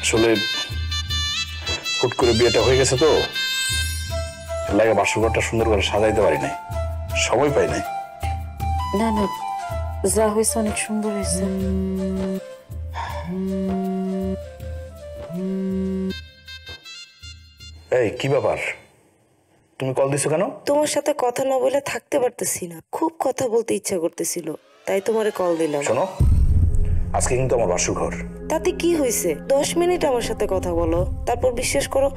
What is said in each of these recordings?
আসলে হুট করে বিয়েটা হয়ে গেছে তো লাগে বাসর ঘরটা সুন্দর করে সাজাইতে পারি নাই, সময় পাই নাই। না না, যা হয়েছে অনেক সুন্দর হয়েছে। এই কি ব্যাপার, তুমি কল দিছো কেন? তোমার সাথে কথা না বলে থাকতে পারতেছি না, খুব কথা বলতে ইচ্ছা করতেছিল, তাই তোমারে কল দিলাম। শোনো, আজকে কিন্তু আমার বাসর ঘর। তাতে কি হয়েছে? 10 মিনিট আমার সাথে কথা বলো, তারপর বিশ্বাস করো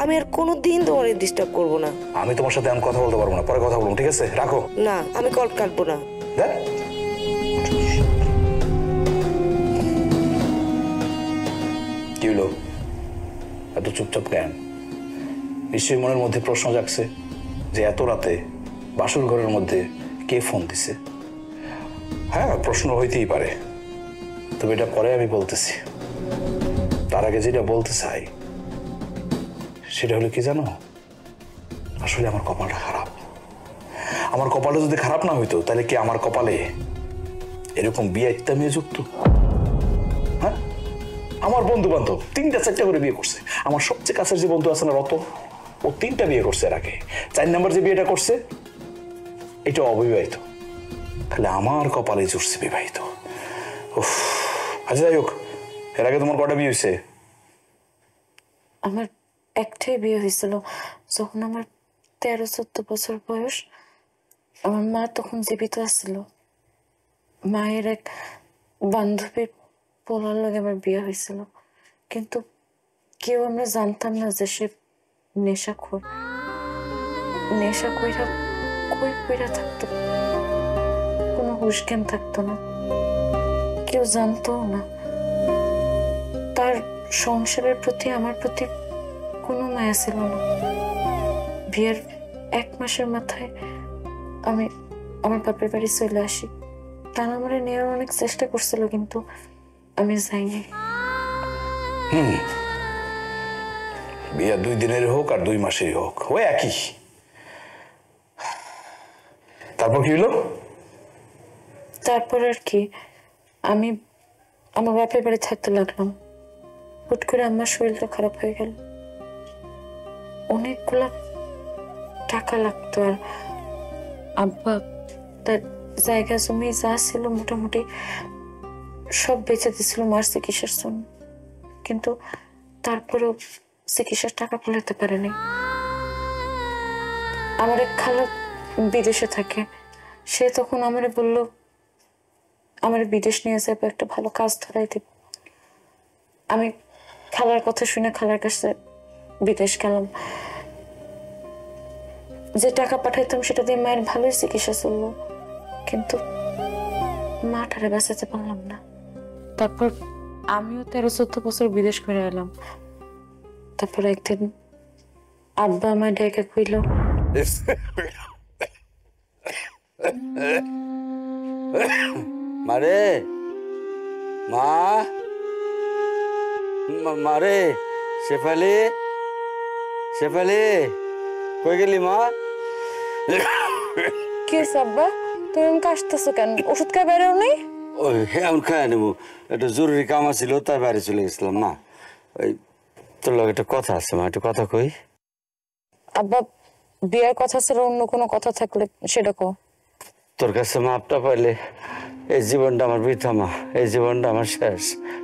আমি আর কোনোদিন তোমার ডিস্টার্ব করব না। আমি তোমার সাথে আমি কথা বলতে পারবো না, পরে কথা বলবো, ঠিক আছে? রাখো। না, আমি কল কাটবো না। কি হলো, এত চুপচাপ কেন? নিশ্চয়ই মনের মধ্যে প্রশ্ন জাগছে যে এত রাতে বাসর ঘরের মধ্যে কে ফোন দিছে। হ্যাঁ, প্রশ্ন হইতেই পারে, তবে এটা পরে আমি বলতেছি। তার আগে যেটা বলতে চাই সেটা হলো কি জানো, আসলে আমার কপালটা খারাপ। আমার কপালটা যদি খারাপ না হইতো তাহলে কি আমার কপালে এরকম বিয়ে ইত্যাদি যুক্ত? হ্যাঁ, আমার বন্ধু বান্ধব 3টা-4টা করে বিয়ে করছে। আমার সবচেয়ে কাছের যে বন্ধু আছে না, রত, ও 3টা বিয়ে করছে এর আগে। 4 নম্বর যে বিয়েটা করছে এটা অবিবাহিত, তাহলে আমার কপালে জুড়ছে বিবাহিত। উফ, আচ্ছা যাই হোক, এর আগে তোমার কটা বিয়ে হয়েছে? আমার একটাই বিয়ে হয়েছিল, যখন আমার 13-14 বছর বয়স। আমার মা তখন জীবিত আছিল। মায়ের এক বান্ধবীর পোলার লগে আমার বিয়ে হয়েছিল, কিন্তু কেউ আমরা জানতাম না যে সে নেশাখোর। নেশা কইরা কই কইরা থাকতো, কোনো হুঁশ জ্ঞান থাকতো না, কেউ জানতো না। তার সংসারের প্রতি আমার প্রতি কোনো মায়া ছিল না। বিয়ের 1 মাসের মাথায় আমি আমার বাপের বাড়ি চলে আসি। তারা আমার নেওয়ার অনেক চেষ্টা করছিল, কিন্তু আমি যাইনি। বিয়ে 2 দিনের হোক আর 2 মাসেরই হোক, ওই একই। তারপর কি হলো? তারপর আর কি, আমি আমার বাপের বাড়ি থাকতে লাগলাম। হুট করে আমার শরীরটা খারাপ হয়ে গেল, অনেকগুলা টাকা লাগতো। আর আব্বা তার জায়গা জমি যা ছিল মোটামুটি সব বেঁচে দিছিল মার চিকিৎসার জন্য, কিন্তু তারপরেও চিকিৎসার টাকা ফেলতে পারেনি। আমার এক খালা বিদেশে থাকে, সে তখন আমারে বলল আমার বিদেশ নিয়ে যাবে, একটা ভালো কাজ ধরাই দিব। আমি খালার কথা শুনে খালার কাছে বিদেশ গেলাম। যে টাকা পাঠাইতাম সেটা দিয়ে মায়ের ভালোই চিকিৎসা চললো, কিন্তু মাটারে বাঁচাতে পারলাম না। তারপর আমিও 13-14 বছর বিদেশ করে এলাম। তারপর একদিন আব্বা আমার ডেকে কইল, মারে মা, মারে শেফালি, শেফালি কই গেলি মা? কি আব্বা, তুমি আমাকে আসতেছো কেন? ওষুধ খাই বেরো নেই? ওই এখন খাই নেবো, একটা জরুরি কাম ছিল তাই বাইরে চলে গেছিলাম না। ওই তোর লগে একটা কথা আছে মা, একটা কথা কই। আব্বা, বিয়ের কথা ছিল, অন্য কোনো কথা থাকলে সেটা কও। তোর কাছে মাপটা পাইলে এই জীবনটা আমার বৃথা মা, এই জীবনটা আমার শেষ,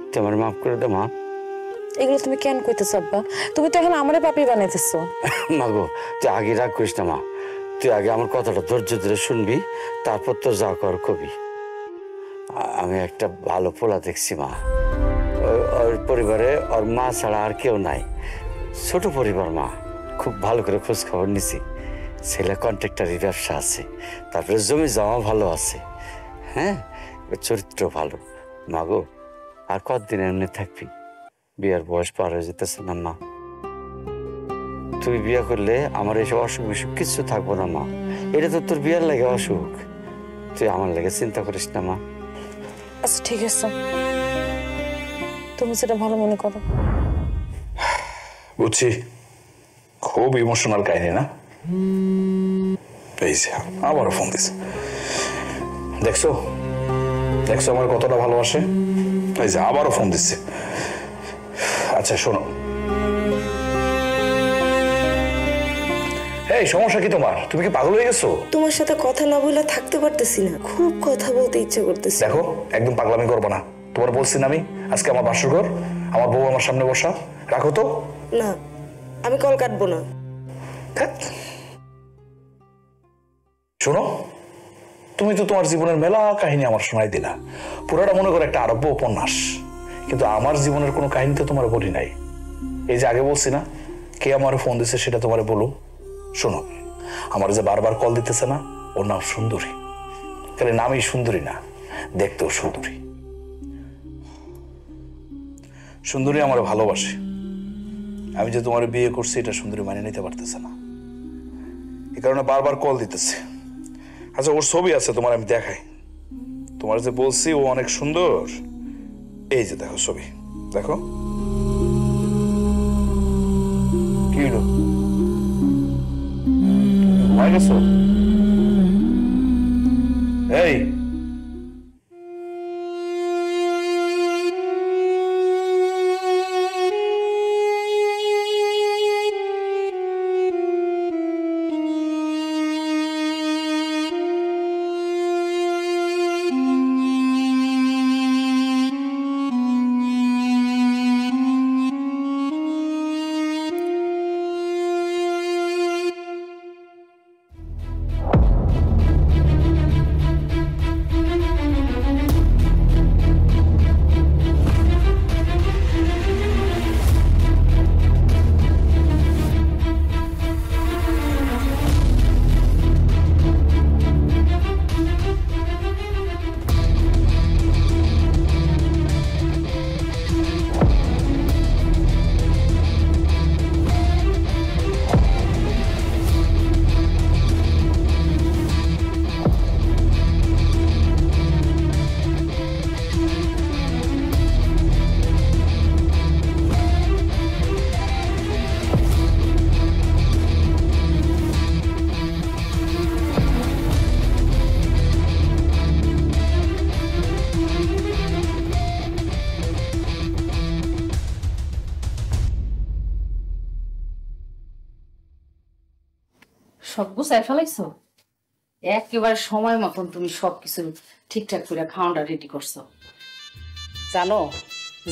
তুই আমার মাফ করে দে মা। এগুলো তুমি কেন কইতেছো আব্বা? তুমি তো এখন আমারে পাপি বানাইতেছো। মা গো, তুই আগে রাগ করিস না মা, তুই আগে আমার কথাটা ধৈর্য ধরে শুনবি, তারপর তোর যা কর কবি। আমি একটা ভালো পোলা দেখছি মা, ওর পরিবারে ওর মা ছাড়া আর কেউ নাই, ছোট পরিবার মা, খুব ভালো করে খোঁজ খবর নিছি। ছেলে কন্ট্রাক্টারি ব্যবসা আছে, তারপরে জমি জমা ভালো আছে, হ্যাঁ চরিত্র ভালো। মা গো, আর কতদিন এমনি থাকবি? বিয়ার বয়স পার হয়ে যেতেছে না মা। তুই বিয়ে করলে আমার এইসব অসুখ বিসুখ কিছু থাকবো না মা। এটা তো তোর বিয়ার লাগে অসুখ, তুই আমার লাগে চিন্তা করিস না মা। আচ্ছা ঠিক আছে, তুমি সেটা ভালো মনে করো। বুঝছি, খুব ইমোশনাল কাহিনী না? এই যে আবারও ফোন দিছে, দেখছো দেখছো আমার কতটা ভালোবাসে। এই যে আবারও ফোন দিচ্ছে, আচ্ছা শোনো, এই সমস্যা কি তোমার? তুমি কি পাগল হয়ে গেছো? তোমার সাথে কথা না বলে থাকতে পারতেছি না, খুব কথা বলতে ইচ্ছে করতেছে। দেখো একদম পাগলামি করবো না, তোমার বলছি না আমি আজকে আমার বাসর ঘর, আমার বউ আমার সামনে বসা, রাখো তো। না, আমি কল কাটবো না। ধ্যাৎ। শোনো, তুমি তো তোমার জীবনের মেলা কাহিনী আমার শোনাই দিলা, পুরোটা মনে করো একটা আরব্য উপন্যাস, কিন্তু আমার জীবনের কোনো কাহিনী তো তোমার বলি নাই। এই যে আগে বলছি না কে আমার ফোন দিছে সেটা তোমার বলো। শোনো, আমার যে বারবার কল দিতেছে না, ওর নাম সুন্দরী। তাহলে নামই সুন্দরী না, দেখতেও সুন্দরী। সুন্দরী আমার ভালোবাসে, আমি যে তোমার বিয়ে করছি এটা সুন্দরী মানে নিতে পারতেছে না, এই কারণে বারবার কল দিতেছে। আচ্ছা ওর ছবি আছে তোমার, আমি দেখাই। তোমার যে বলছি ও অনেক সুন্দর, এই যে দেখো ছবি, দেখো। কি হলো, ভয় গেছো? এই সব গুছাই ফেলাইছো? একেবারে সময় মতন তুমি সবকিছু ঠিকঠাক করে খাওয়াটা রেডি করছো। জানো,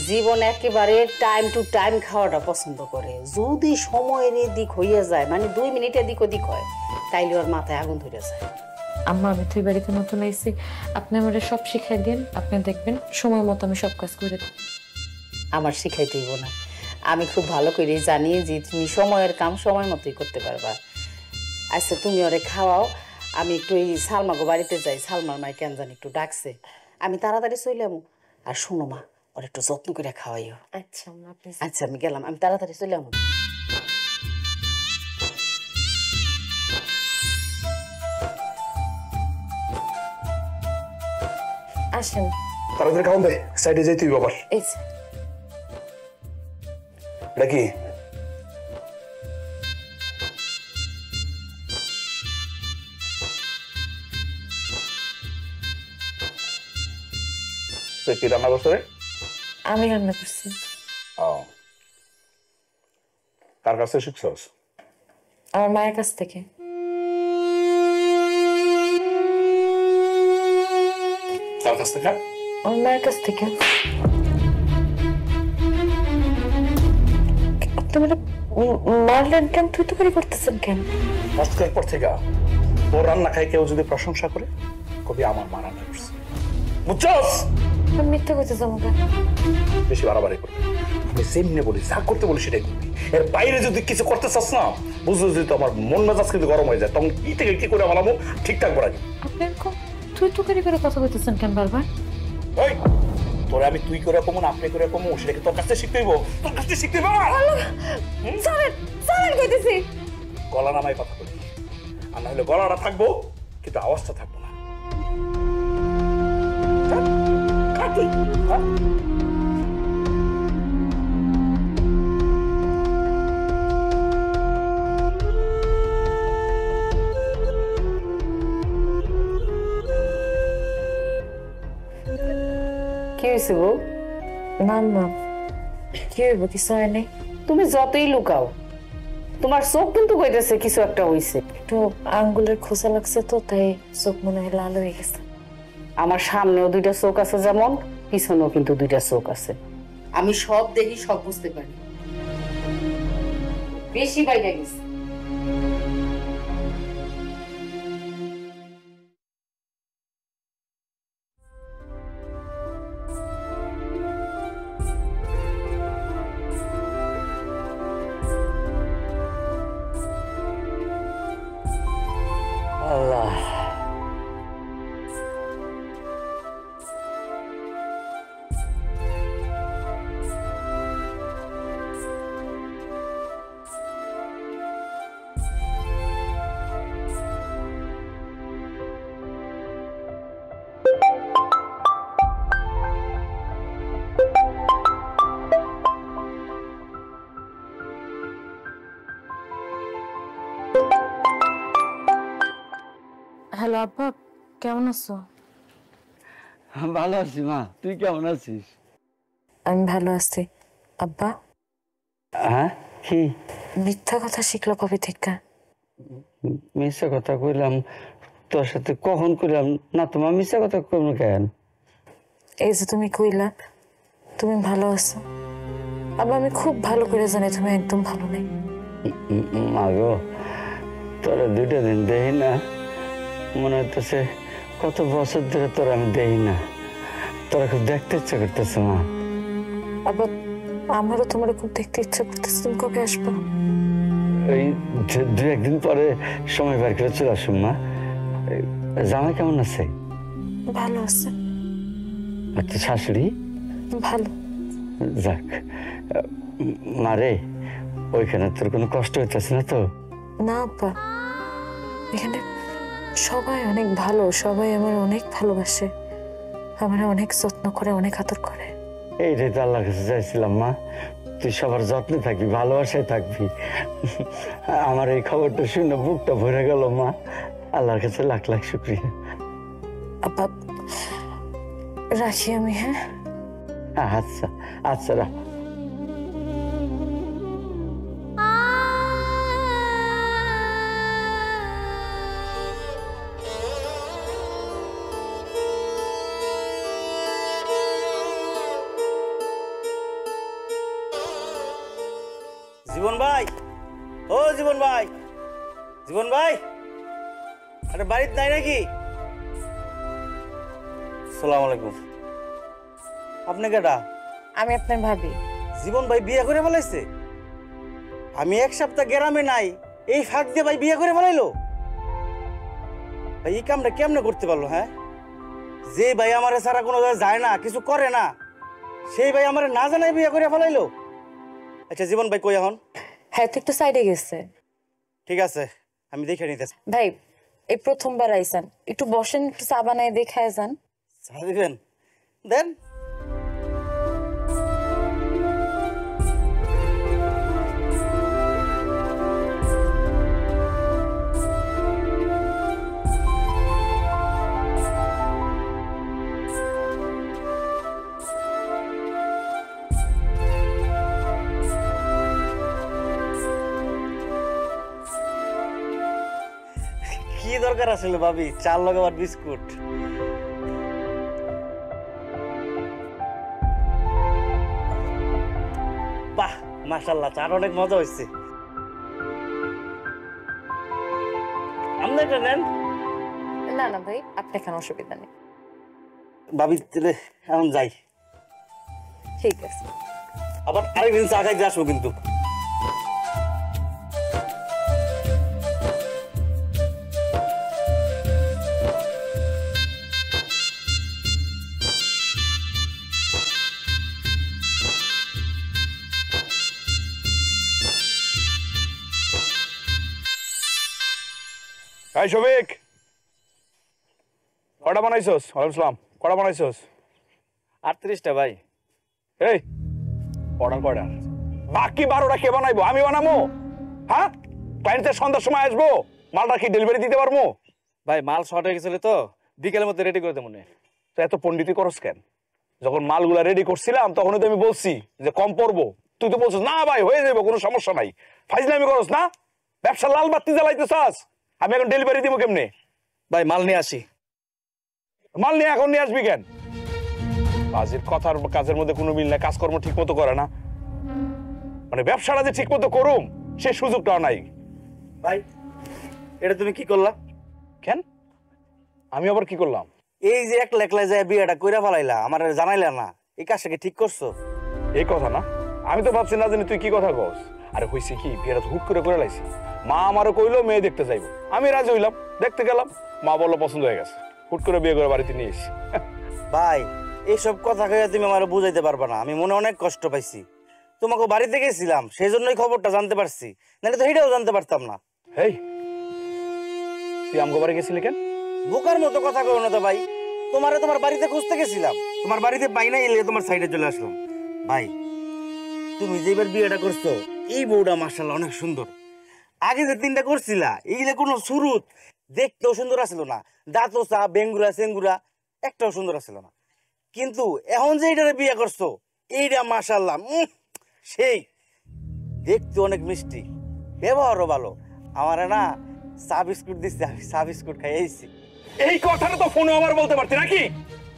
জীবন একেবারে টাইম টু টাইম খাওয়াটা পছন্দ করে। যদি সময়ের দিক হইয়া যায়, মানে 2 মিনিটের দিক ওদিক হয়, তাইলে ওর মাথায় আগুন ধরে যায়। আম্মা, আমি তুই বাড়িতে নতুন আইছি, আপনি আমার সব শিখাই দিন, আপনি দেখবেন সময় মতো আমি সব কাজ করে দেব। আমার শিখাইতে হইব না, আমি খুব ভালো করে জানি যে তুমি সময়ের কাম সময় মতোই করতে পারবা। আচ্ছা তুমি ওরে খাওয়াও, আমি একটু এই সালমাগো বাড়িতে যাই। সালমার মাই কেন জানি একটু ডাকছে, আমি তাড়াতাড়ি চইলাম। আর শোনো মা, ওর একটু যত্ন করে খাওয়াইও। আচ্ছা আম্মা, আপনি আচ্ছা আমি গেলাম, আমি তাড়াতাড়ি চইলাম। আসেন। তাড়াতাড়ি খাওয়ান দে, সাইডে যাই তুই বাবার। এই যে, এটা কি? তুই কি রান্না করছো রে? আমি রান্না করছি। ও, কার কাছে শিখছস? আমার মায়ের কাছ থেকে। কার কাছ থেকে? আমার মায়ের কাছ থেকে। আপনি মানে মারলেন কেন? তুই তো করতেছেন কেন? আজকের পর থেকে তোর রান্না খাই কেউ যদি প্রশংসা করে, কবি আমার মা রান্না করছে, বুঝছস? আমি মিথ্যা করতে যাবো কেন? বেশি বাড়াবাড়ি করবি, আমি যেমনি বলি যা করতে বলি সেটাই করবি। এর বাইরে যদি কিছু করতে চাস না, বুঝলো যদি তো আমার মন মেজাজ কিন্তু গরম হয়ে যায়, তখন কি থেকে কি করে বানাবো ঠিকঠাক বলা যায়। আপনি এরকম তুই তো করে কথা বলতেছেন কেন বারবার? ওই তোরে আমি তুই করে কমু না আপনি করে কমু, সেটা কি তোর কাছে শিখতে হইব? তোর কাছে শিখতে হইব আমার? চলেন চলেন কইতেছি। গলা নামাই কথা বলি, আর না হলে গলাটা থাকবো কিন্তু আওয়াজটা থাকবো না। কাট তুই, হ্যাঁ? কি হয়েছে বউ? না না, কি হইব, কিছু হয়নি। তুমি যতই লুকাও, তোমার চোখ কিন্তু কইতেছে কিছু একটা হইছে। একটু আঙ্গুলের খোসা লাগছে তো, তাই চোখ মনে হয় লাল হয়ে গেছে। আমার সামনেও দুইটা চোখ আছে যেমন, পিছনেও কিন্তু দুইটা চোখ আছে। আমি সব দেখি, সব বুঝতে পারি। বেশি বাইরে গেছে। আল্লাহ, হ্যালো আব্বা, কেমন আছো? ভালো আছি মা, তুই কেমন আছিস? আমি ভালো আছি। আব্বা, হ্যাঁ কি মিথ্যা কথা শিখলো কবে থেকে? মিথ্যা কথা কইলাম তোর সাথে? কখন কইলাম? না তোমার মিথ্যা কথা কইব কেন? এই যে তুমি কইলা তুমি ভালো আছো, আব্বা আমি খুব ভালো করে জানি তুমি একদম ভালো নেই। মাগো, তোরা 2টা দিন দেখি না, মনে হইতেছে কত বছর ধরে তোরা আমি দেখি না। তোরা খুব দেখতে ইচ্ছা করতেছে মা। আব্বা আমারও তোমার খুব দেখতে ইচ্ছা করতেছে, তুমি কবে আসবা? ওই 2-1 দিন পরে সময় বার করে চলে আসুন মা। জামাই কেমন আছে? ভালো আছে। আর তোর শাশুড়ি? ভালো। যাক মারে, ওইখানে তোর কোনো কষ্ট হইতেছে না তো? না আব্বা, এখানে সবাই অনেক ভালো, সবাই আমার অনেক ভালোবাসে, আমার অনেক যত্ন করে, অনেক আদর করে। এইটাই তো আল্লাহর কাছে চাইছিলাম মা, তুই সবার যত্নে থাকবি, ভালোবাসায় থাকবি। আমার এই খবরটা শুনে বুকটা ভরে গেল মা। আল্লাহর কাছে লাখ লাখ শুক্রিয়া। আব্বা রাখি আমি, হ্যাঁ? আচ্ছা আচ্ছা রাখ। জীবন ভাই, ও জীবন ভাই, জীবন ভাই, আরে বাড়িতে নাই নাকি? সালাম আলাইকুম। আপনি কেডা? আমি আপনার ভাবি। জীবন ভাই বিয়ে করে ফেলাইছে? আমি 1 সপ্তাহ গ্রামে নাই, এই ফাঁক দিয়ে ভাই বিয়ে করে ফেলাইলো? ভাই এই কামটা কেমনে করতে পারলো? হ্যাঁ, যে ভাই আমার ছাড়া কোনো জায়গায় যায় না, কিছু করে না, সেই ভাই আমার না জানাই বিয়ে করে ফেলাইলো? আচ্ছা জীবন ভাই কই এখন? হ্যাঁ তো একটু সাইডে গেছে। ঠিক আছে, আমি দেখে নিতেছি। ভাই এই প্রথমবার আইসান, একটু বসেন, একটু চা বানায় দেখায় যান। চা দিবেন? দেন। কি দরকার আসলে ভাবি, চার লগে আবার বিস্কুট? বাহ মাশাআল্লাহ, চার অনেক মজা হয়েছে। আপনি এটা নেন। না না ভাই, আপনি কেন, অসুবিধা নেই। ভাবি তাহলে এখন যাই, ঠিক আছে। আবার আরেকদিন চা খাইতে আসবো কিন্তু। এই শফিক, কটা বানাইছস? ওয়ালাইকুম সালাম। কটা বানাইছস? 38টা ভাই। এই অর্ডার কয়টা? বাকি 12টা কে বানাইবো? আমি বানাবো? হ্যাঁ, ক্লায়েন্টের সন্ধ্যার সময় আসবো, মালটা কি ডেলিভারি দিতে পারবো? ভাই মাল শর্ট হয়ে গেছিল তো, বিকেলের মধ্যে রেডি করে দেবো মনে। তো এত পণ্ডিতি করস কেন? যখন মালগুলা রেডি করছিলাম তখনই তো আমি বলছি যে কম পড়বো, তুই তো বলছিস না ভাই হয়ে যাবো, কোনো সমস্যা নাই। ফাইজলামি করস না, ব্যবসা লাল বাতি জ্বালাইতেছাস। আমি এখন ডেলিভারি দিব কেমনে? ভাই মাল নিয়ে আসি। মাল নিয়ে এখন নিয়ে আসবি কেন? কাজের কথার কাজের মধ্যে কোনো মিল নাই, কাজকর্ম ঠিক মতো করে না, মানে ব্যবসাটা যে ঠিক মতো করুম সে সুযোগটাও নাই। ভাই এটা তুমি কি করলা? কেন আমি আবার কি করলাম? এই যে একলা একলা যায় বিয়েটা কইরা ফেলাইলা, আমার জানাইলা না, এই কাজটা কি ঠিক করছো? এই কথা না, আমি তো ভাবছি না জানি তুই কি কথা কস। আরে হইছে কি, বিয়েটা হুট করে লাইছি। মা আমারও কইলো মেয়ে দেখতে যাইবো, আমি রাজি হইলাম, দেখতে গেলাম, মা বললো পছন্দ হয়ে গেছে, হুট করে বিয়ে করে বাড়িতে নিয়ে এসেছি। ভাই এইসব কথা কইয়া তুমি আমার বুঝাইতে পারবা না, আমি মনে অনেক কষ্ট পাইছি। তোমাকে বাড়িতে গেছিলাম সেই জন্যই খবরটা জানতে পারছি, নাহলে তো এটাও জানতে পারতাম না। এই তুই আমগো বাড়ি গেছিলি কেন? বোকার মতো কথা কইও না তো ভাই, তোমার বাড়িতে খুঁজতে গেছিলাম, তোমার বাড়িতে পাই না, এলে তোমার সাইডে চলে আসলাম। ভাই তুমি যেবার বিয়েটা করছো এই বউটা মাশাআল্লাহ অনেক সুন্দর। আগে যে তিনটা করছিলা এইগুলা কোনো সুরুত দেখতেও সুন্দর আছিল না, দাঁতও চা বেঙ্গুরা চেঙ্গুরা একটাও সুন্দর আছিল না। কিন্তু এখন যে এইটারে বিয়ে করছো এইটা মাশাআল্লাহ সেই দেখতে অনেক মিষ্টি, ব্যবহারও ভালো। আমারে না চা বিস্কুট দিচ্ছে, আমি চা বিস্কুট খাই আইছি। এই কথাটা তো ফোনে আমার বলতে পারতি নাকি?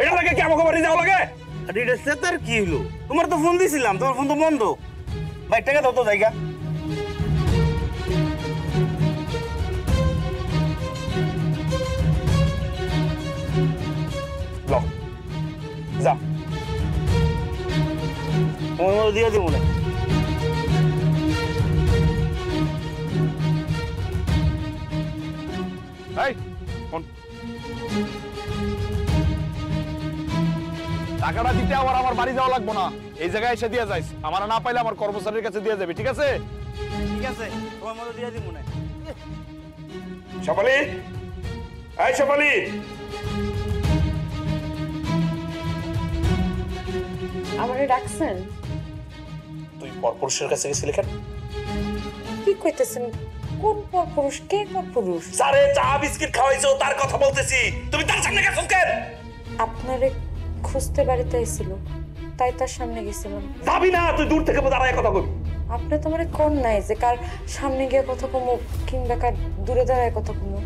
এটা লাগে কি আমাকে বাড়ি যাওয়া লাগে? আর এটা সেটার কি হলো? তোমার তো ফোন দিছিলাম, তোমার ফোন তো বন্ধ। ভাই টাকা দাও তো জায়গা। ল যা, তোমার দিয়ে দিব না। এই ফোন। টাকাটা দিতে আবার আমার বাড়ি যাওয়া লাগবো না, এই জায়গায় এসে দিয়ে যাইস। আমার না পাইলে আমার কর্মচারীর কাছে দিয়ে যাবি, ঠিক আছে? ঠিক আছে তোমার মতো দিয়ে দিব না। শেফালি, এই শেফালি, আমারে ডাকছেন? তুই পরপুরুষের কাছে গেছিলি কেন? কি কইতেছেন? কোন পরপুরুষ? কে পরপুরুষ? স্যারে চা বিস্কিট খাওয়াইছো তার কথা বলতেছি, তুমি তার সামনে গেছো কেন? আপনারে খুঁজতে বাড়িতে আইছিল, তাই তার সামনে গেছিলাম। যাবি না, তুই দূর থেকে দাঁড়ায় কথা কবি। আপনি তো আমারে কোন নাই যে কার সামনে গিয়ে কথা কমো কিংবা কার দূরে দাঁড়ায় কথা কমো।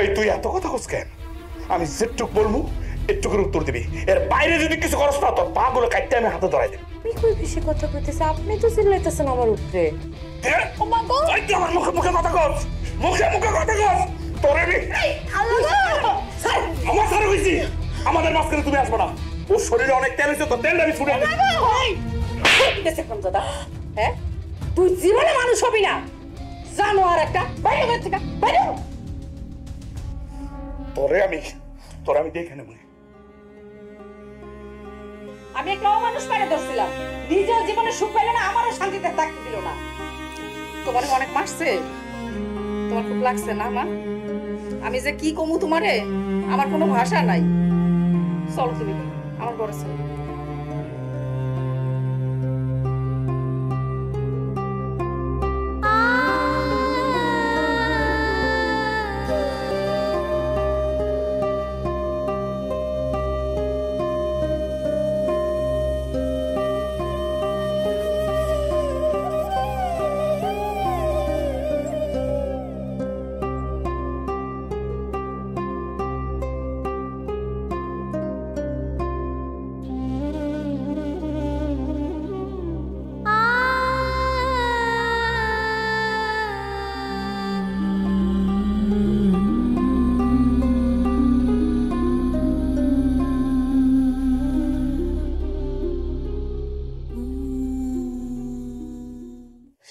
এই তুই এত কথা কস কেন? আমি যেটুক বলবো একটুকুর উত্তর দিবি, এর বাইরে যদি কিছু করস না তোর পা গুলো কাটতে আমি হাতে ধরাই দেব। আমি কই বেশি কথা কইতেছি, আপনি তো চিল্লাইতেছেন আমার উপরে। ও মা গো, এই তুই আমার মুখে মুখে কথা কস, মুখে মুখে কথা কস, তোরে আমি আল্লাহ গো স্যার, আমার স্যার হইছি, আমাদের মাঝখানে তুমি আসবে না। ওর শরীরে অনেক তেল হইছে, তো তেলটা আমি ছুড়ে দেব। বেঁচে কোন দাদা, হ্যাঁ তুই জীবনে মানুষ হবি না, জানোয়ার একটা, বাইরে বের থেকে বাইরে। তোরে আমি দেখে নেব। আমি একটা অমানুষ পেরে ধরছিলাম, নিজেও জীবনে সুখ পাইল না, আমারও শান্তিতে থাকতে দিল না। তোমার অনেক মারছে, তোমার খুব লাগছে না মা? আমি যে কি কমু তোমারে, আমার কোনো ভাষা নাই। চলো তুমি আমার ঘরে চলো।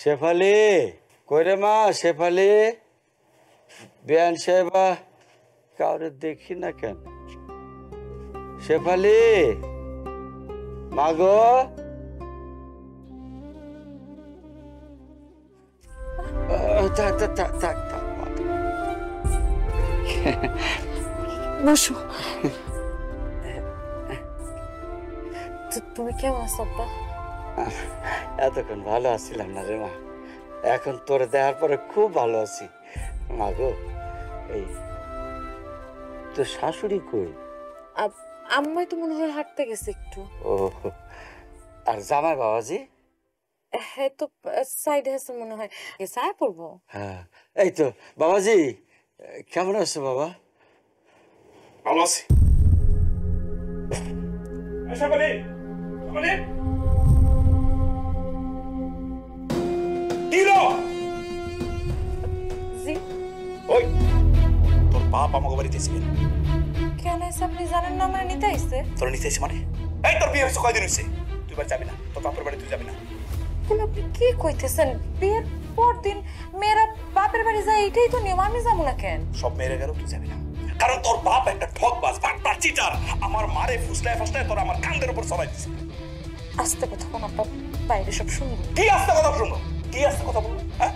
শেফালি, কইরে মা শেফালি, বেয়ান সাহেবা কাউরে দেখি না কেন? শেফালি মাগো, থাক থাক থাক থাক থাক। বসো। তুমি কেমন আছো আব্বা? এতক্ষণ ভালো আছিলাম না রে মা, এখন তোরে দেখার পরে খুব ভালো আছি। মাগো, এই তোর শাশুড়ি কই? আম্মাই তো মনে হয় হাঁটতে গেছে একটু। ও, আর জামাই বাবাজি? হ্যাঁ তো সাইডে আছে মনে হয়, সায়া পড়বো। হ্যাঁ, এই তো বাবাজি, কেমন আছো বাবা? ভালো আছি। জি ওই তোর বাপ আমাকে বাড়িতে এসে কেন এসে আপনি জানেন না আমার নিতে আইছে? তোর নিতে এসে মানে এই তোর বিয়ে হয়েছে কয়দিন হয়েছে? তুই বাড়ি যাবি না, তোর বাপের বাড়ি তুই যাবি না। কোন আপনি কি কইতেছেন? বিয়ের পর দিন মেয়েরা বাপের বাড়ি যায়, এটাই তো নিয়ম, আমি যাবো না কেন? সব মেরে গেল, তুই যাবি না, কারণ তোর বাপ একটা ঠকবাজ, বাটপার, চিটার। আমার মারে ফুসলায় ফাসলায় তোর আমার কান্দের উপর সবাই দিছে। আস্তে কথা কোন আপা, বাইরে সব শুনবো। কি আস্তে কথা শুনো, কি আস্তে কথা বলবো? হ্যাঁ,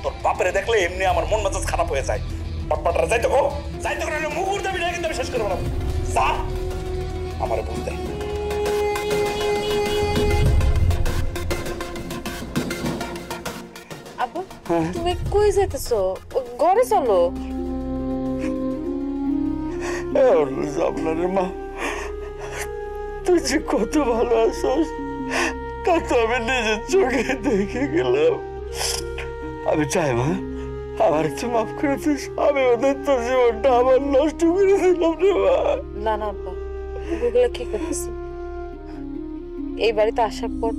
তোর বাপের দেখলে এমনি আমার মন মেজাজ খারাপ হয়ে যায়। বাটপাটারা যাইতো গো, যাইতো করে মুগুর দাবি না, কিন্তু আমি শেষ করবো না। যা আমারে বুঝতে আপা তুমি কই যাইতেছো? ঘরে চলো। আপনার মা, তুই যে কত ভালো আছিস তা তো আমি নিজের চোখে দেখে গেলাম। আমি চাই মা, আমার একটু মাফ করে দিস। আমি ওদের তোর জীবনটা আবার নষ্ট করে দিলাম রে মা। না না আপা, ওগুলো কি করতেছি? এই বাড়িতে আসার পর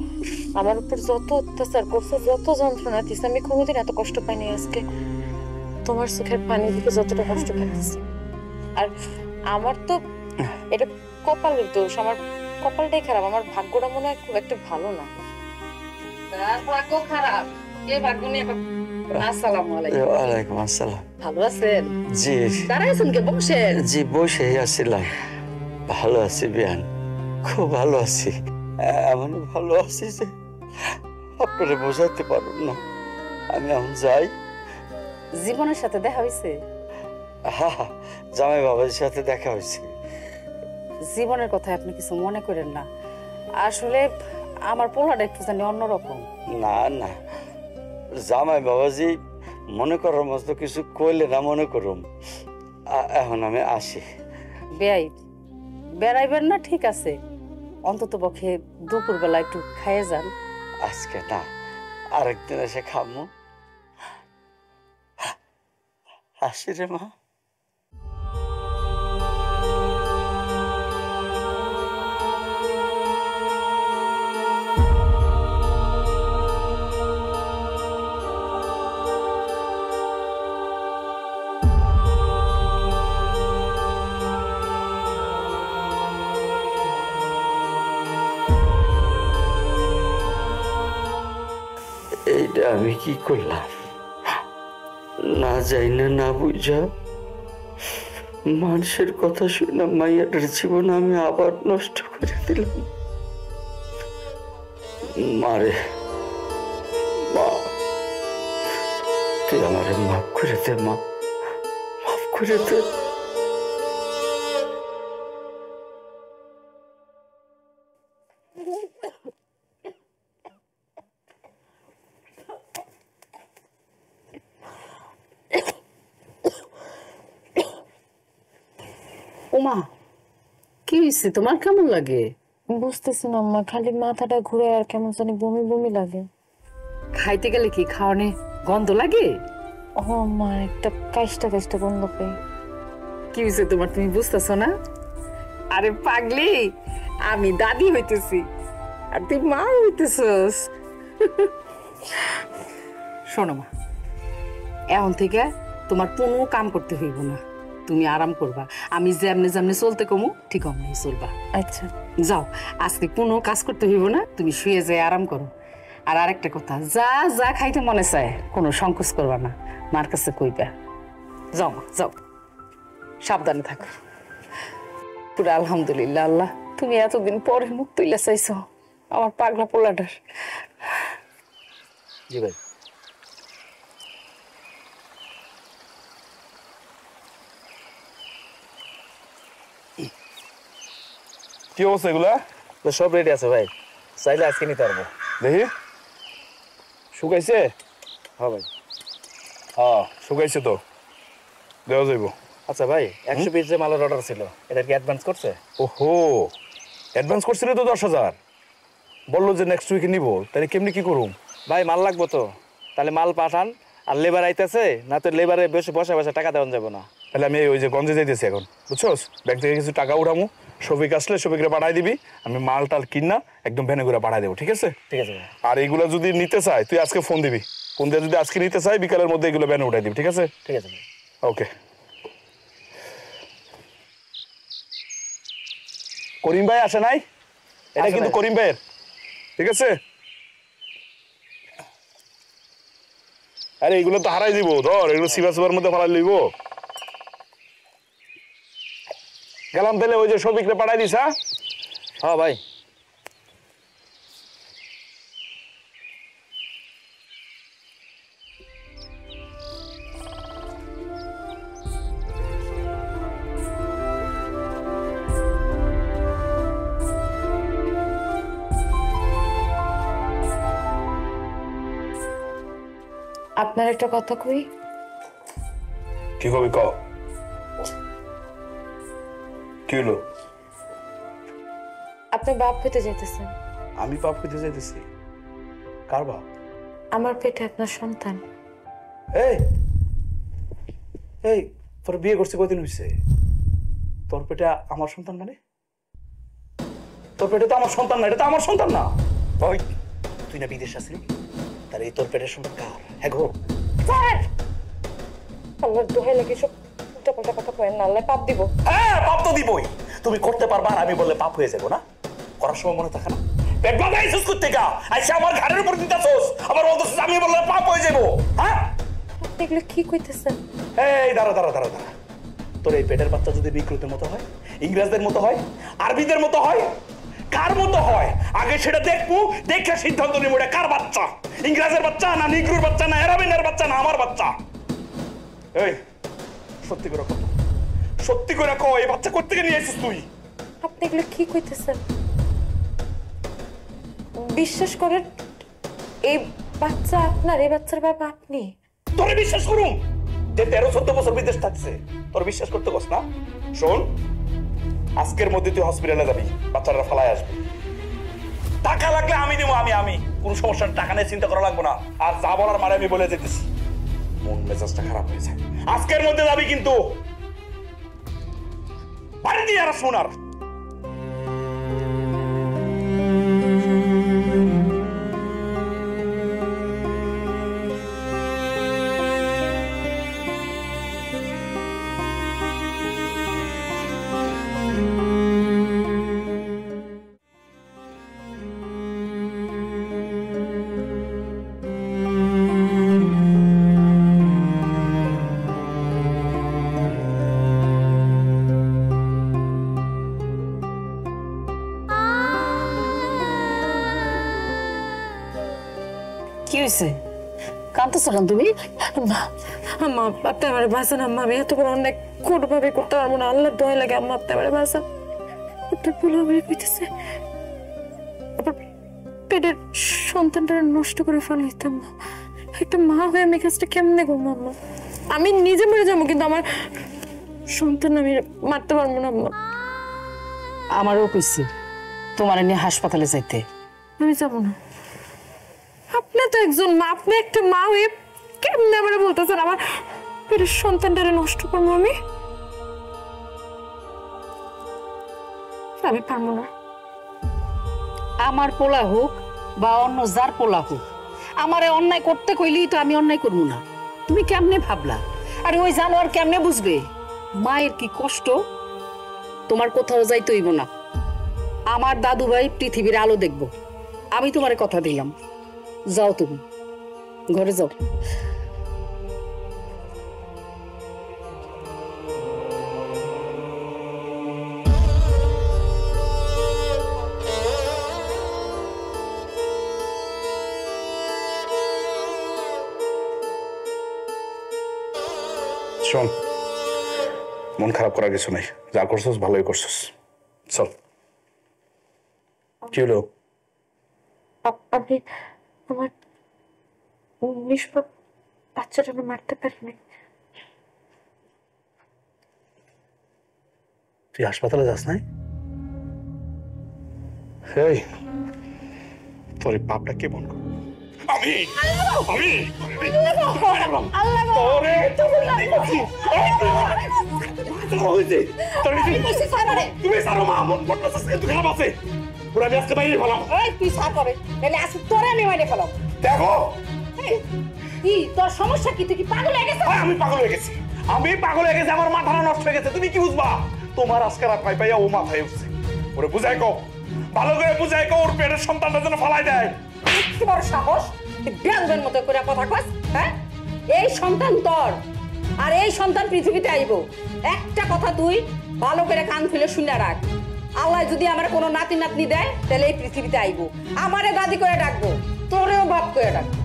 আমার উপর যত অত্যাচার করছে, যত যন্ত্রণা দিচ্ছে, আমি কোনোদিন এত কষ্ট পাইনি। আজকে তোমার চোখের পানি দিকে যতটা কষ্ট পাইছি। আর আমার তো এটা কপালের দোষ, আমার কপালটাই খারাপ, আমার ভাগ্যটা মনে হয় খুব একটা ভালো না। ভাগ্য খারাপ, কে ভাগ্য নিয়ে? আসসালামু আলাইকুম। ওয়ালাইকুম আসসালাম। ভালো আছেন? জি দাঁড়াইছেন কে? বসেন। জি, বসেই আসছিলাম। ভালো আছি বিয়ান, খুব ভালো আছি। এমন ভালো আছি যে আপনারা বোঝাতে পারুন না। আমি এখন যাই। জীবনের সাথে দেখা হয়েছে? হ্যাঁ, জামাই বাবার সাথে দেখা হয়েছে। জীবনের কথা আপনি কিছু মনে করেন না, আসলে আমার পোলাটা একটু জানি অন্যরকম। না না, জামাই বাবাজি মনে করার মতো কিছু কইলে না মনে করুম। এখন আমি আসি। বেয়াই বেড়াইবেন না, ঠিক আছে, অন্তত পক্ষে দুপুরবেলা একটু খাইয়ে যান। আজকে না, আরেকদিন এসে খামু। আসি রে মা। এইটা আমি কি করলাম? না যাই না, না বুঝা মানুষের কথা শুনে মাইয়াটার জীবন আমি আবার নষ্ট করে দিলাম। মারে মা, তুই আমারে মাফ করে দে মা, মাফ করে দে। ওমা, কি হয়েছে তোমার? কেমন লাগে? বুঝতেছি না আম্মা, খালি মাথাটা ঘুরে আর কেমন জানি বমি বমি লাগে। খাইতে গেলে কি খাওয়ানে গন্ধ লাগে? ও আম্মা, একটা কাইষ্টা কাইষ্টা গন্ধ পাই। কি হয়েছে তোমার, তুমি বুঝতেছো না? আরে পাগলি, আমি দাদি হইতেছি আর তুই মা হইতেছস। শোনো মা, এখন থেকে তোমার কোনো কাম করতে হইব না, তুমি আরাম করবা। আমি যেমনে যেমনে চলতে কমু ঠিক অমনি চলবা। আচ্ছা যাও, আজকে কোনো কাজ করতে হইব না, তুমি শুয়ে যেয়ে আরাম করো। আর আরেকটা কথা, যা যা খাইতে মনে চায় কোনো সংকোচ করবা না, মার কাছে কইবা। যাও মা, যাও, সাবধানে থাকো। পুরো আলহামদুলিল্লাহ, আল্লাহ তুমি এতদিন পরে মুখ তুইলা চাইছো আমার পাগলা পোলাটার। জি ভাই। কি অবস্থা এগুলা? সব রেডি আছে ভাই, চাইলে আজকে নিতে পারবো। দেখি শুকাইছে? হ্যাঁ ভাই। হ্যাঁ শুকাইছে তো, দেওয়া যাইব। আচ্ছা ভাই 100 পিস যে মালের অর্ডার ছিল এটা কি অ্যাডভান্স করছে? ওহো, অ্যাডভান্স করছিল তো 10,000, বললো যে নেক্সট উইকে নিব, তাহলে কেমনি কি করুম? ভাই মাল লাগবো তো, তাহলে মাল পাঠান। আর লেবার আইতেছে না, তো লেবারে বসে বসে বসে টাকা দেওয়া যাবে না। তাহলে আমি ওই যে গঞ্জে যাইতেছি এখন, বুঝছোস? ব্যাংক থেকে কিছু টাকা উঠামু, শফিক আসলে শফিকরে পাঠাই দিবি, আমি মাল টাল কিনা একদম ভ্যানে করে পাঠাই দেবো, ঠিক আছে? ঠিক আছে ভাই। আর এইগুলো যদি নিতে চাই তুই আজকে ফোন দিবি, ফোন দিয়ে যদি আজকে নিতে চাই বিকালের মধ্যে এগুলো ভ্যানে উঠাই দিবি, ঠিক আছে? ঠিক আছে ভাই। ওকে। করিম ভাই আসে নাই? এটা আসে কিন্তু নাই। করিম ভাইয়ের, ঠিক আছে? আরে এগুলো তো হারাই দিব, ধর এগুলো সিবার মধ্যে ফালাই লইব। গেলাম তাহলে, ওই যে শফিকরে পাঠাই দিস। হ্যাঁ হ্যাঁ ভাই। আপনার একটা কথা কই। কি কবি ক, কি হলো? আপনি বাপ হইতে যেতেছেন। আমি পাপ হইতে যাইতেছি? কার বাপ? আমার পেটে আপনার সন্তান। এই এই তোর বিয়ে করছে কয়দিন হয়েছে? তোর পেটে আমার সন্তান মানে? তোর পেটে তো আমার সন্তান না, এটা তো আমার সন্তান না। ওই তুই না বিদেশ আসলি, তাহলে এই তোর পেটের সন্তান কার? হ্যাঁ গো, আল্লাহর দোহাই লাগে সব উল্টাপাল্টা কথা কয়েন না, আল্লাহ পাপ দিব। হ্যাঁ পাপ তো দিবই। তুমি করতে পারবা আর আমি বললে পাপ হয়ে যাবো না? করার সময় মনে থাকে না? পেট বাঁধাইছিস করতে গা, আইসা আমার ঘাড়ের উপর দিতেছস, আবার বলতেছিস আমি বললে পাপ হয়ে যাবো। হ্যাঁ আপনি এগুলো কি কইতেছেন? এই দাঁড়া দাঁড়া দাঁড়া দাঁড়া, তোর এই পেটের বাচ্চা যদি বিকৃতের মতো হয়, ইংরেজদের মতো হয়, আরবিদের মতো হয়, কার মতো হয় আগে সেটা দেখবো, দেখে সিদ্ধান্ত নেবো এটা কার বাচ্চা, ইংরেজের বাচ্চা না নিগ্রুর বাচ্চা না আরাবিনের বাচ্চা না আমার বাচ্চা। এই সত্যি করে কত, সত্যি করে কো, এই বাচ্চা কোত্থেকে নিয়ে এসেছিস তুই? আপনি এগুলো কি কইতেছেন? বিশ্বাস করেন এই বাচ্চা আপনার, এই বাচ্চার বাবা আপনি। তোরে বিশ্বাস করুম যে 13-14 বছর বিদেশ থাকছে? তোর বিশ্বাস করতে কস না? শোন, আজকের মধ্যে তুই হসপিটালে যাবি, বাচ্চারা ফালায় আসবে, টাকা লাগলে আমি দিব, আমি কোনো সমস্যা নেই, টাকা নিয়ে চিন্তা করা লাগবে না। আর যা বলার মানে আমি বলে যেতেছি, মন মেজাজটা খারাপ হয়ে যায়, আজকের মধ্যে যাবি কিন্তু বাড়ি দিয়ে আর শোনার। কি হয়েছে? কাঁদতেছো কেন তুমি? আম্মা, আম্মা আপনি আমার বাঁচান আম্মা, আমি এত বড় অনেক কোনোভাবে করতে পারবো না, আল্লাহর দোহাই লাগে আম্মা, আপনি আমার বাঁচান। আপনার পোলা হয়ে কইতেছে আবার পেটের সন্তানটা নষ্ট করে ফেলাইতাম না। একটা মা হয়ে আমি কাজটা কেমনে করবো আম্মা? আমি নিজে মরে যাবো কিন্তু আমার সন্তান আমি মারতে পারবো না আম্মা। আমারও কইছে তোমার নিয়ে হাসপাতালে যাইতে। আমি যাবো না। আপনি তো একজন মা, আপনি একটা মা হয়ে কেমনে আমার বলতেছেন আমার পেটের সন্তানটারে নষ্ট করবো? আমি পারবো না। আমার পোলা হোক বা অন্য যার পোলা হোক, আমারে অন্যায় করতে কইলেই তো আমি অন্যায় করবো না। তুমি কেমনে ভাবলা? আরে ওই জানোয়ার কেমনে বুঝবে মায়ের কি কষ্ট? তোমার কোথাও যাইতে হইব না, আমার দাদু ভাই পৃথিবীর আলো দেখবো। আমি তোমারে কথা দিলাম, যাও তুমি ঘরে যাও। শোন, মন খারাপ করার কিছু নাই, যা করছিস ভালোই করছিস, চল। কি হলো? আপনি আমার নিষ্পাপ বাচ্চাটা মারতে পারেনি। তুই হাসপাতালে যাস নাই? এই তোর এই পাপটা কে বন্ধ? আমি আমি তোরে তুমি সারো মা, মন পড়তেছে তুই খারাপ আছে পুরা আমি আজকে বাইরে ফেলাম। তুই সা করে তাহলে আসি তোরে আমি মাইরে ফেলাম। দেখো কি তোর সমস্যা কি? তুই কি পাগল হয়ে গেছিস? আমি পাগল হয়ে গেছি, আমি পাগল হয়ে গেছি, আমার মাথাটা নষ্ট হয়ে গেছে। তুমি কি বুঝবা? তোমার আজকে রাত পাই পাইয়া ও মাথায় উঠছে। ওরে বুঝাই কও, ভালো করে বুঝাই কও, ওর পেটের সন্তানটা যেন ফালাই দেয়। কি বড় সাহস, তুই বেয়াদবের মতো করে কথা কস। হ্যাঁ, এই সন্তান তোর, আর এই সন্তান পৃথিবীতে আইব। একটা কথা তুই ভালো করে কান খুলে শুনে রাখ, আল্লাহ যদি আমার কোনো নাতি নাতনি দেয় তাহলে এই পৃথিবীতে আইব, আমারে দাদি করে ডাকবো, তোরেও বাপ করে ডাকবো।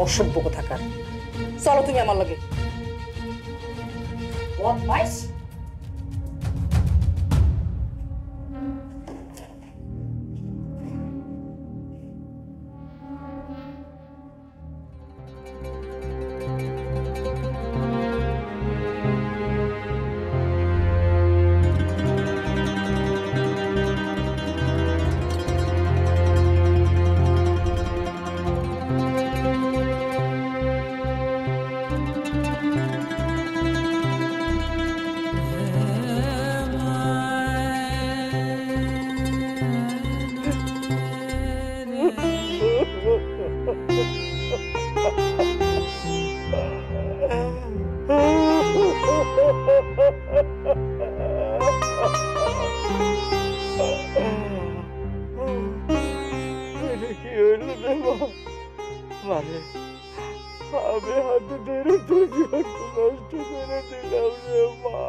অসভ্য কোথাকার। চলো তুমি আমার লগে। বদমাইশ। মানে আমি হাতে ধরে তোর জীবনটা নষ্ট করে দিলাম রে মা,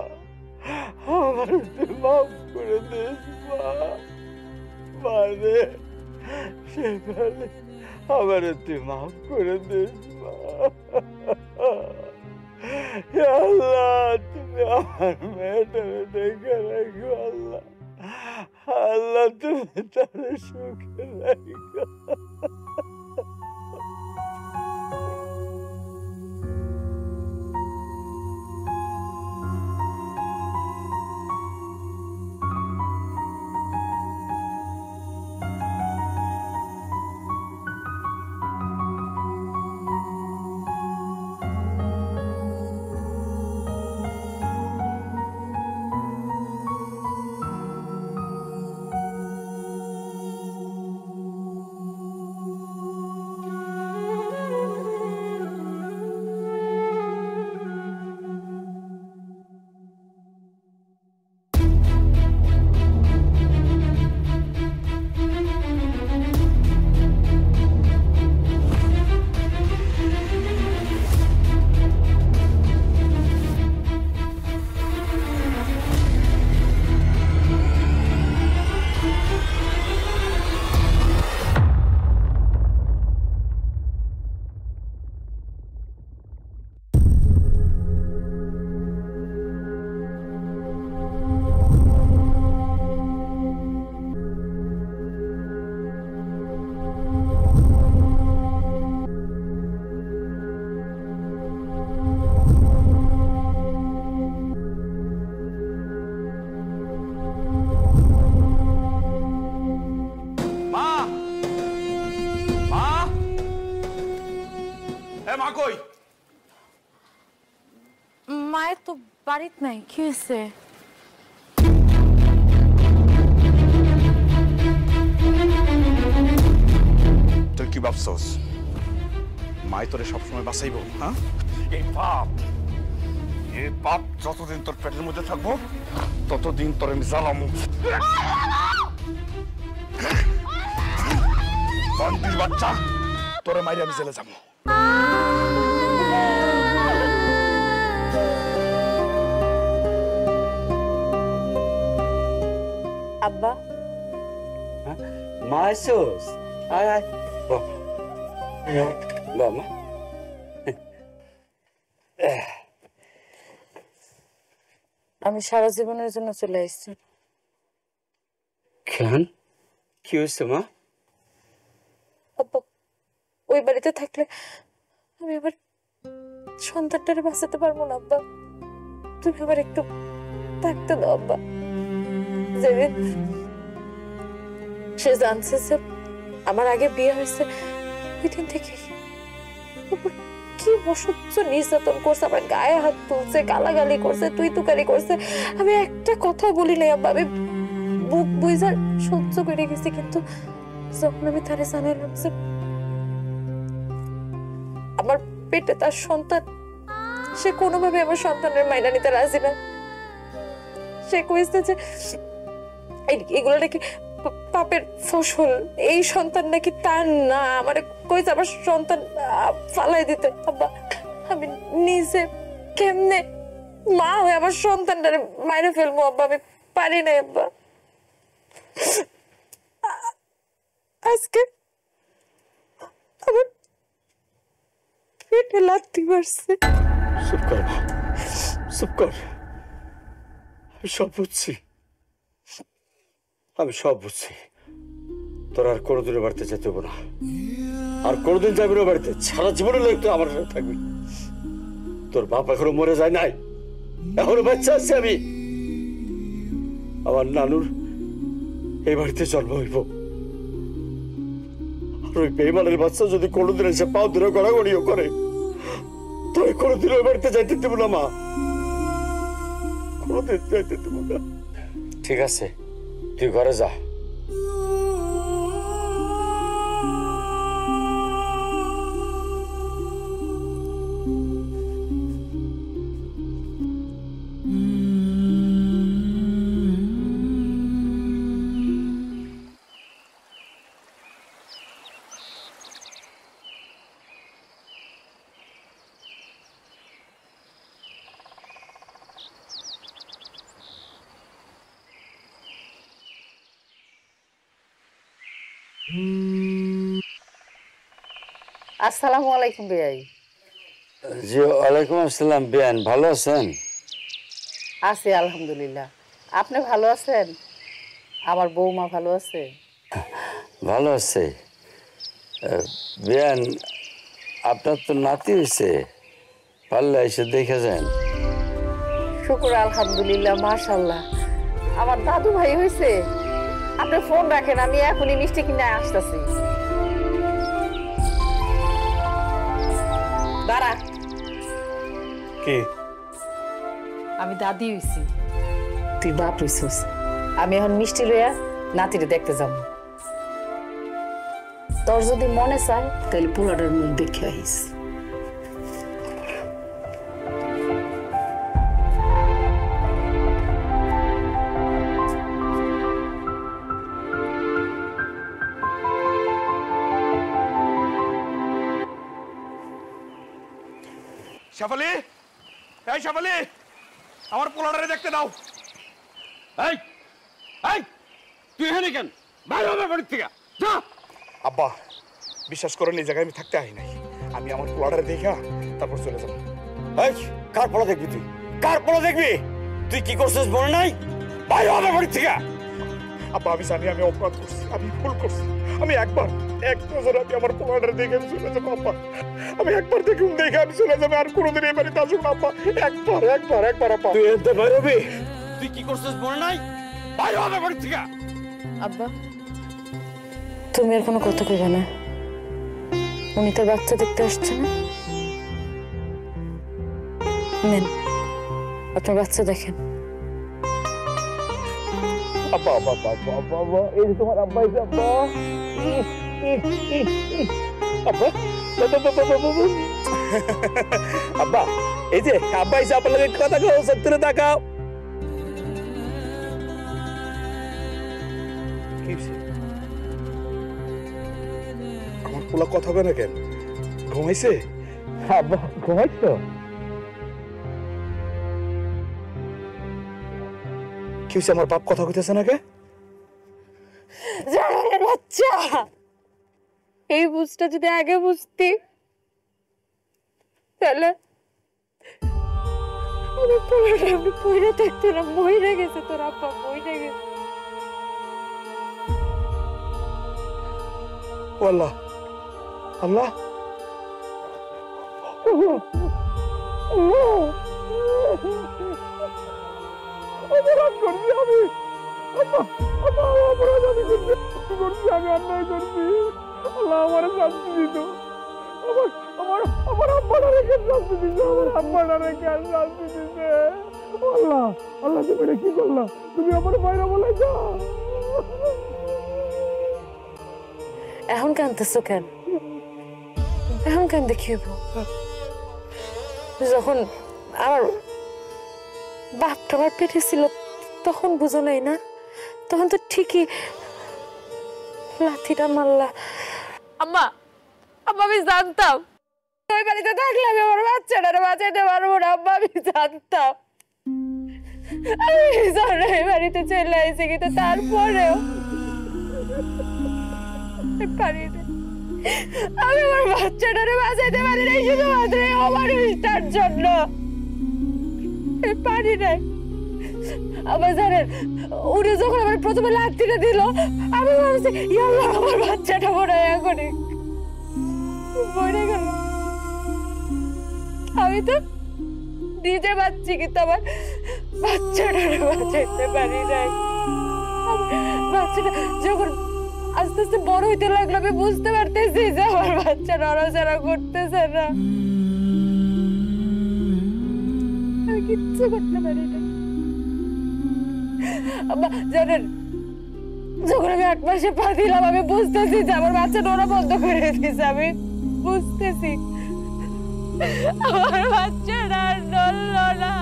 আমার তুই মাফ করে দিস মা। মানে সেখানে আমার তুই মাফ করে দিস মা। আল্লাহ তুমি আমার মেয়েটাকে দেখে রাখো আল্লাহ, আল্লাহ তুমি তার সুখে রাখো। কই? মায়ের তো বাড়িতে নাই, কি হয়েছে? তুই কি ভাবছস মাই তোরে সবসময় বাঁচাইব? হ্যাঁ, এই পাপ যতদিন তোর পেটের মধ্যে থাকবো ততদিন তোর আমি জ্বালামু। বান্দির বাচ্চা, তোরে মাইরে আমি জেলে যাবো। আব্বা, মা এসোস, আয় আয় বাবা। আমি সারা জীবনের জন্য চলে এসেছি। কেন, কি হয়েছে মা? আব্বা, ওই বাড়িতে থাকলে আমি আবার সন্তানটারে বাঁচাতে পারবো না আব্বা। তুমি আবার একটু থাকতে দাও আব্বা। যেদিন সে জানছে যে আমার আগে বিয়ে হয়েছে, ওই দিন থেকে কি অসহ্য নির্যাতন করছে, আমার গায়ে হাত তুলছে, গালাগালি করছে, তুই তুকারি করছে। আমি একটা কথা বলি নাই আব্বা, আমি বুক বুঝা সহ্য করে গেছি। কিন্তু যখন আমি তারে জানালাম যে আমার পেটে তার সন্তান, সে কোনোভাবে আমার সন্তানের মাইনা নিতে রাজি না। সে কইছে যে এগুলো নাকি পাপের ফসল, এই সন্তান নাকি তার না। আমার কইছে আমার সন্তান ফালাই দিতে। আব্বা আমি নিজে কেমনে মা হয়ে আমার সন্তানটারে মাইরে ফেলবো আব্বা, আমি পারি না আব্বা। আজকে আমার পেটে লাথি মারছে। চুপ কর মা, চুপ কর। আমি সব বুঝছি, আমি সব বুঝছি। তোর আর কোনোদিনও বাড়িতে যেতে হবো না, আর কোনোদিন যাবি না বাড়িতে। সারা জীবনে লোক তুই আমার সাথে থাকবি। তোর বাপ এখনো মরে যায় নাই, এখনো বাচ্চা আছে। আমি আমার নানুর এই বাড়িতে জন্ম হইব, আর ওই বেইমানের বাচ্চা যদি কোনোদিন এসে পাও ধরে গড়াগড়িও করে, তোর কোনোদিন ওই বাড়িতে যাইতে দেবো না মা, কোনোদিন যাইতে দেবো না। ঠিক আছে, তুই ঘরে যা। আসসালামু আলাইকুম বেয়াই। জি ওয়ালাইকুম আসসালাম। বেয়ান ভালো আছেন? আছি আলহামদুলিল্লাহ। আপনি ভালো আছেন? আমার বৌমা ভালো আছে? ভালো আছে। বেয়ান আপনার তো নাতি হয়েছে, পারলে এসে দেখে যান। শুকুর আলহামদুলিল্লাহ, মাশাআল্লাহ। আমার দাদু ভাই হয়েছে। আপনি ফোন রাখেন, আমি এখনই মিষ্টি কিনে আসতেছি। দাঁড়া, কি আমি দাদি হইছি, তুই বাপ হইছিস। আমি এখন মিষ্টি লইয়া নাতিরে দেখতে যাব। তোর যদি মনে চায় তাহলে পোলাটার মুখ দেখে আইস। শেফালি, এই শেফালি, আমার পোলাটারে দেখতে দাও। এই এই তুই এখানে কেন? বাইরে হবে বাড়ির থেকে, যা। আব্বা বিশ্বাস করেন, এই জায়গায় আমি থাকতে আই নাই। আমি আমার পোলাটারে দেখা তারপর চলে যাবো। এই কার পোলা দেখবি তুই? কার পোলা দেখবি? তুই কি করছিস মনে নাই? বাইরে হবে বাড়ির থেকে। আব্বা আমি জানি আমি অপরাধ করছি, আমি ভুল করছি। আমি একবার এক নজর আমি আমার পোলাটারে দেখে আমি চলে যাবো আব্বা। আমি একবার দেখুন দেখে আমি চলে যাবো, আর কোনোদিন এই বাড়িতে আসুন আব্বা। একবার একবার একবার আব্বা। তুই এতে বাইরে হবি? তুই কি করছিস মনে নাই? বাইরে হবে বাড়ির থেকে। আব্বা তুমি আর কোনো কথা কইবে না। উনি তোর বাচ্চা দেখতে আসছে না, নেন আপনার বাচ্চা দেখেন। আব্বা আব্বা আব্বা আব্বা আব্বা, এই যে তোমার আব্বা, এই যে আব্বা। আব্বা আব্বা, এই যে আব্বা এসে আপনার লাগে কথা কও, সত্যি তাকাও। আমার পোলা কথা কয় না কেন? ঘুমাইছে? আব্বা ঘুমাইছো? কি হয়েছে? আমার বাপ কথা কইতেছে না কে? জানোয়ারের বাচ্চা, এই বুঝটা যদি আগে বুঝতি তাহলে আমার পোলাটা এমনি পইরা থাকতো না। মইরা গেছে তোর আব্বা, মইরা গেছে। ও আল্লাহ, আল্লাহ অপরাধ করছি আমি, আমি অন্যায় করছি, আল্লাহ আমার শান্তি দিত, আমার আব্বাটা রেখে শান্তি দিছে, আমার আব্বাটা রেখে শান্তি দিছে। আল্লাহ আল্লাহ, তুমি এটা কি করলা? তুমি আমার বাইরে বলে যাও। এখন কাঁদতেছো কেন? এখন কেন দেখিব? যখন আমার বাপটা আমার পেটে ছিল তখন বুঝো নাই না? তখন তো ঠিকই লাথিটা মারলা। আম্মা, আম্মা আমি জানতাম ওই বাড়িতে থাকলে আমি আমার বাচ্চাটারে বাঁচাইতে পারবো না। আম্মা আমি জানতাম, আমি জানো এই বাড়িতে চলে আসছি, কিন্তু তারপরেও পারি না। আমি আমার বাচ্চাটারে বাঁচাইতে পারি নাই শুধুমাত্র এই অমানুষটার জন্য। পারি নাই। আবার জানেন, উনি যখন আমার প্রথমে লাথিটা দিল, আমি ভাবছি ইয়াল্লাহ আমার বাচ্চাটা মনে হয় এখনই মরে গেল। আমি তো নিজে বাচ্চি, কিন্তু আমার বাচ্চাটারে বাঁচাইতে পারি নাই। বাচ্চাটা যখন আস্তে আস্তে বড় হইতে লাগলো, আমি বুঝতে পারতেছি যে আমার বাচ্চা নড়াচড়া করতেছে না। আমি কিচ্ছু করতে পারি না। আম্মা জানেন, যখন আমি 8 মাসে পা দিলাম, আমি বুঝতেছি যে আমার বাচ্চা নড়া বন্ধ করে দিয়েছে। আমি বুঝতেছি আমার বাচ্চাটা আর নড়লো না,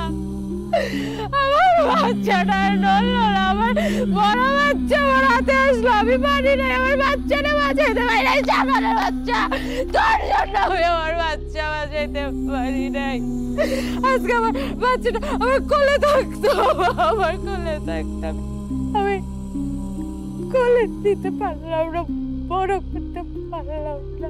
আমার বাচ্চাটা আর নড়লো না। আমার বড় বাচ্চা আমার হাতে আসলো, আমি পারি নাই আমার বাচ্চাটা বাঁচাইতে পারি নাই। সাগরের বাচ্চা, তোর জন্য আমি আমার বাচ্চা বাঁচাইতে পারি নাই। আজকে আমার বাচ্চাটা আমার কোলে থাকতো, আমার কোলে থাকতাম, আমি কোলে দিতে পারলাম না, বড় করতে পারলাম না।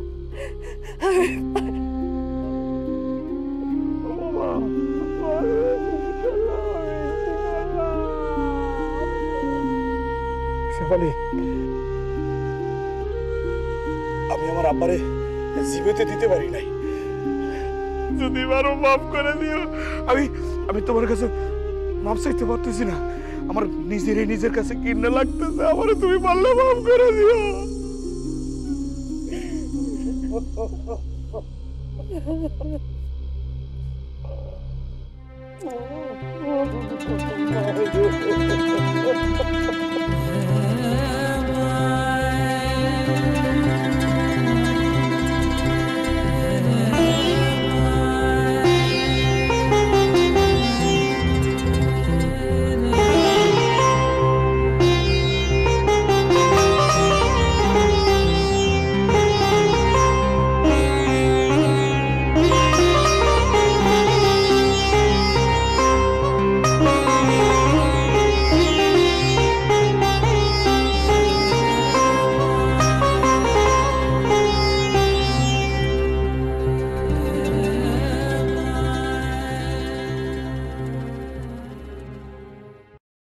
শেফালি, আমি আমার আব্বারে জীবিত দিতে পারি নাই, যদি আরো মাফ করে দিও। আমি তোমার কাছে মাফ চাইতে পারতেছি না, আমার নিজের কাছে কিন্না লাগতেছে, আমারে তুমি পারলে মাফ করে দিও।